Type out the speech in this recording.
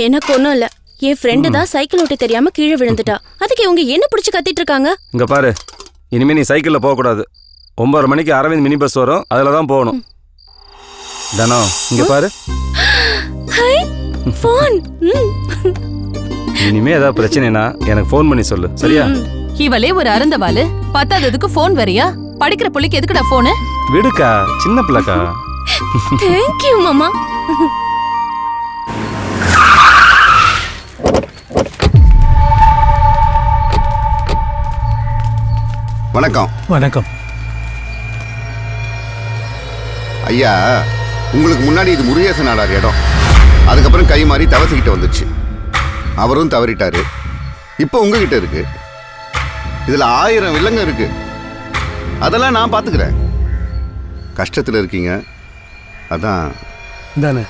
எனக்கு ஒன்றும் இல்லை. என் ஃப்ரெண்டு தான் சைக்கிள் ஓட்ட தெரியாம கீழே விழுந்துட்டா. அதுக்கு இவங்க என்ன பிடிச்சி கத்திட்டு இருக்காங்க? இங்க பாரு, இனிமே நீ சைக்கிளில் போகக்கூடாது. 9:30 மணிக்கு அரவிந்த் மினி பஸ் வரும், அதில் தான் போகணும். தனோ இங்க பாரு. Hi phone. இனிமே ஏதாவது பிரச்சனைனா எனக்கு ஃபோன் பண்ணி சொல்லு, சரியா? இவளே ஒரு அருந்தவாளு, பத்தாததுக்கு ஃபோன் வரியா? படிக்கிற புள்ளைக்கு எதுக்குடா ஃபோனு? விடுக்கா, சின்ன பிள்ளைக்கா. தேங்க் யூ மாமா. வணக்கம். வணக்கம் ஐயா, உங்களுக்கு முன்னாடி இது முருகேசன் நாடார் இடம். அதுக்கப்புறம் கை மாறி தவசிக்கிட்ட வந்துச்சு. அவரும் தவறிட்டாரு. இப்போ உங்ககிட்ட இருக்கு. இதில் 1000 வில்லங்க இருக்கு. அதெல்லாம் நான் பார்த்துக்கிறேன். கஷ்டத்தில் இருக்கீங்க, அதான். தானே